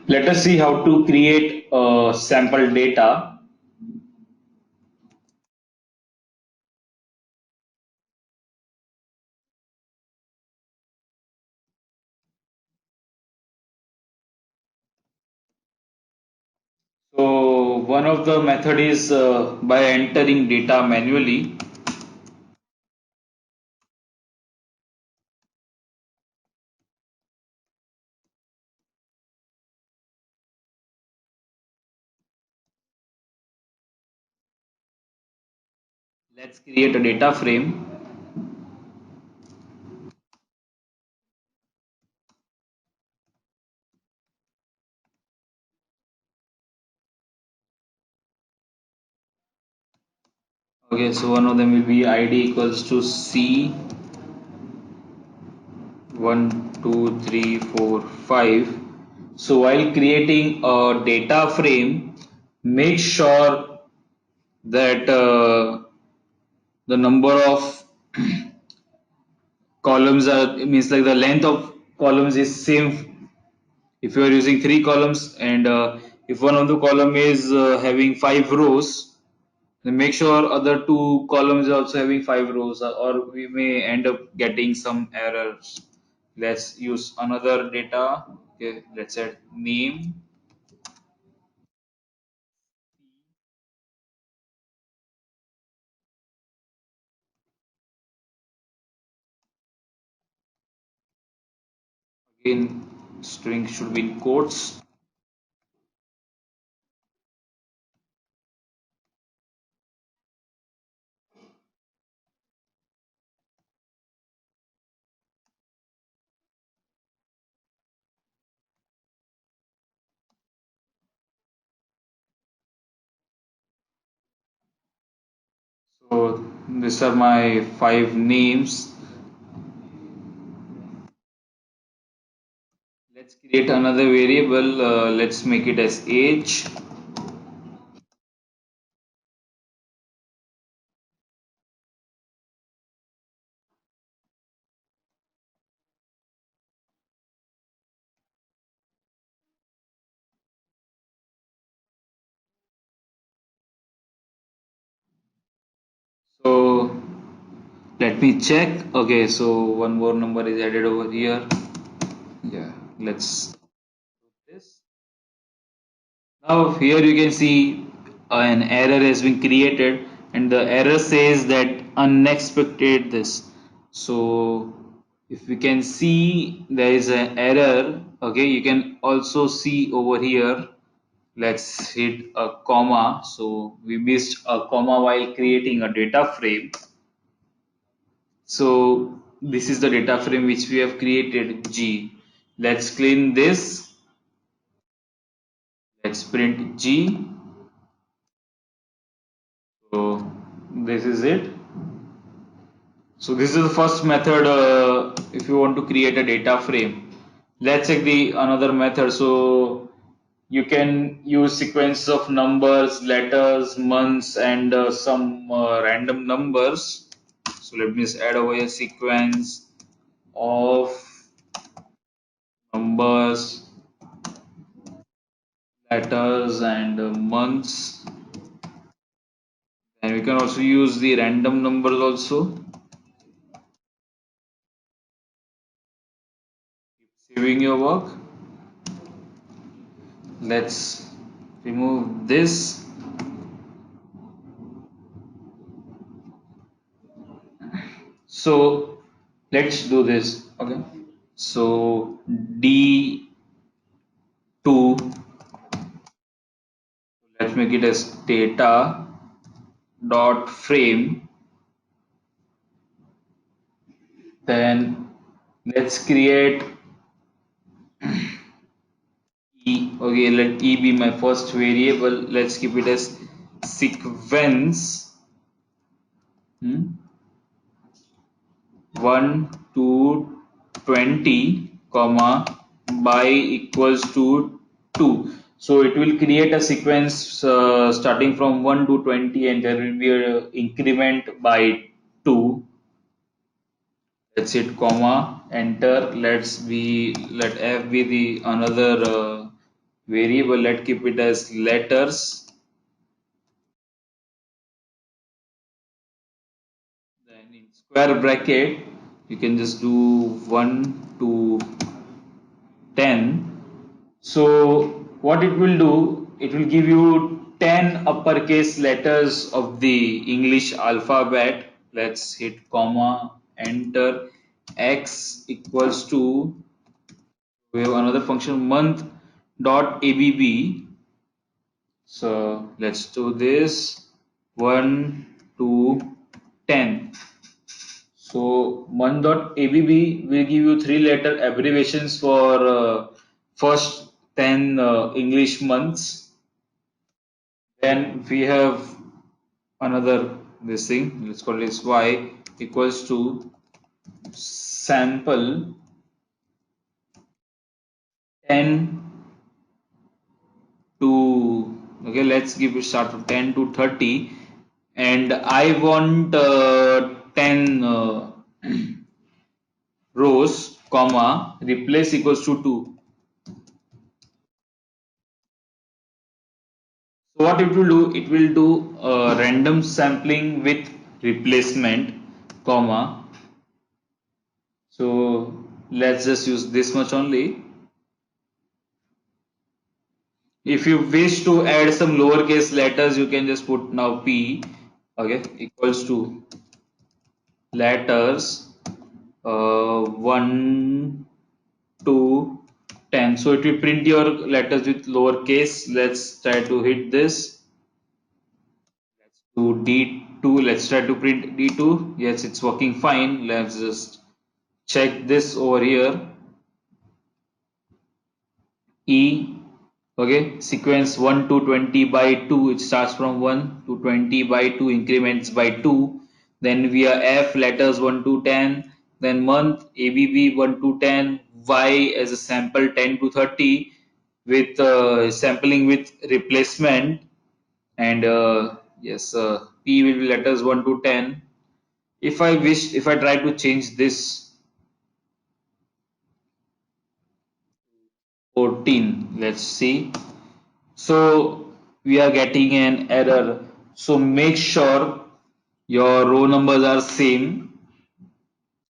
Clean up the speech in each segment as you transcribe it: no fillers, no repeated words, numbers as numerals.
Let us see how to create sample data. So one of the method is by entering data manually. Let's create a data frame. Okay, so one of them will be ID equals to C 1 2 3 4 5. So while creating a data frame, make sure that the number of columns are means like the length of columns is same if you are using 3 columns, and if one of the column is having 5 rows, then make sure other 2 columns are also having 5 rows, or we may end up getting some errors. Let's use another data. Okay, let's add name. Again, string should be in quotes. So these are my 5 names. Let's create another variable. Let's make it as age. So let me check. Okay, so one more number is added over here. Yeah, let's do this. Now here you can see an error has been created, and the error says that unexpected this. So if we can see there is an error, okay, you can also see over here. Let's hit a comma. So we missed a comma while creating a data frame. So this is the data frame which we have created, G. Let's clean this. Let's print G. So this is it. So this is the first method if you want to create a data frame. Let's check the another method. So you can use sequence of numbers, letters, months, and some random numbers. So let me just add over a sequence of numbers, letters, and months. And we can also use the random numbers also. Saving your work. Let's remove this. So let's do this. Okay. So D2, let's make it as data dot frame. Then let's create E. Okay, let E be my first variable. Let's keep it as sequence. 1 to 20, comma by equals to 2. So it will create a sequence starting from 1 to 20, and there will be an increment by 2. Let's hit comma, enter. Let f be the another variable. Let keep it as letters. Then in square bracket, you can just do 1 to 10. So what it will do, it will give you 10 uppercase letters of the English alphabet. Let's hit comma, enter. X equals to, we have another function month dot abb. So let's do this 1 to 10. So month.abb will give you three letter abbreviations for first 10 English months. Then we have another this thing, let's call this y equals to sample 10 to, okay, let's give it start from 10 to 30, and I want 10 rows, comma, replace equals to 2. So what it will do, it will do random sampling with replacement, comma. So let's just use this much only. If you wish to add some lowercase letters, you can just put now p, okay, equals to letters 1 to 10. So it will print your letters with lowercase. Let's try to hit this. To D2, let's try to print D2. Yes, it's working fine. Let's just check this over here. E, okay, sequence 1 to 20 by 2, it starts from 1 to 20 by 2, increments by 2. Then we are F, letters 1 to 10, then month, ABB 1 to 10, Y as a sample 10 to 30 with sampling with replacement, and yes, P will be letters 1 to 10. If I try to change this 14, let's see. So we are getting an error. So make sure your row numbers are same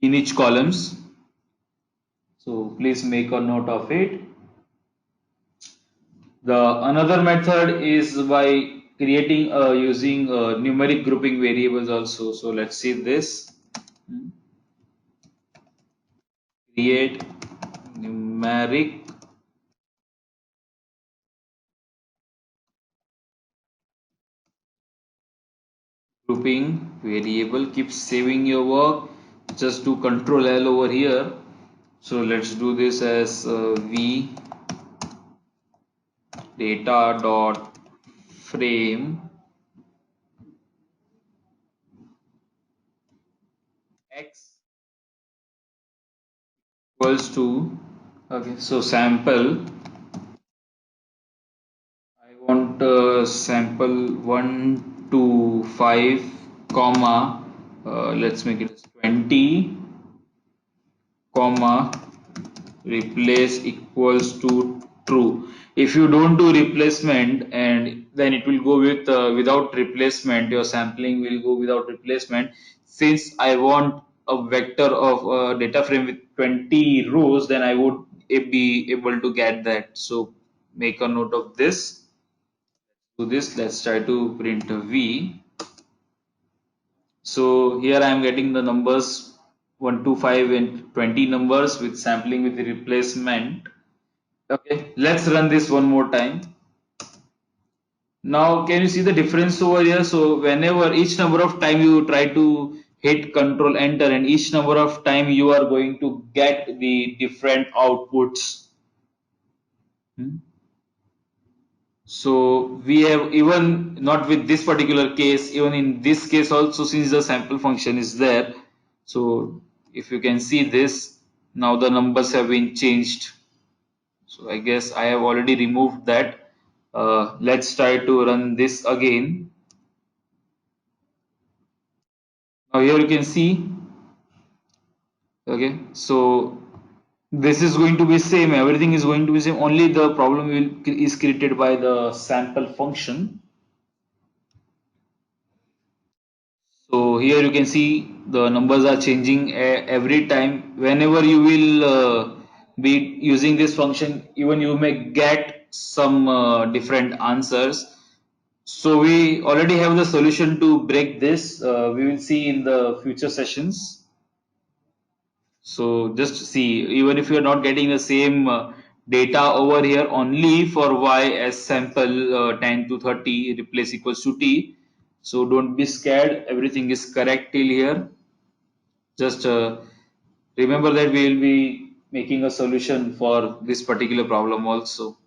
in each columns. So please make a note of it. The another method is by creating using numeric grouping variables also. So let's see this. Create numeric grouping variable. Keep saving your work. Just do Control L over here. So let's do this as v data dot frame x equals to, okay, so sample, I want sample 1 to 5, comma, let's make it 20, comma, replace equals to true. If you don't do replacement, and then it will go with without replacement, your sampling will go without replacement. Since I want a vector of data frame with 20 rows, then I would be able to get that. So make a note of this. Do this, let's try to print a v. So here I am getting the numbers 1 to 5 and 20 numbers with sampling with the replacement. Okay, let's run this one more time. Now, can you see the difference over here? So whenever each number of time you try to hit Control Enter, and each number of time you are going to get the different outputs. Hmm. So we have, even not with this particular case, even in this case also, since the sample function is there. So if you can see this, now the numbers have been changed. So I guess I have already removed that. Let's try to run this again. Now here you can see Okay, so this is going to be same, everything is going to be same, only the problem is created by the sample function. So here you can see the numbers are changing every time. Whenever you will be using this function, even you may get some different answers. So we already have the solution to break this. We will see in the future sessions. So just see, even if you are not getting the same data over here, only for y as sample 10 to 30 replace equals to t. So don't be scared, everything is correct till here. Just remember that we will be making a solution for this particular problem also.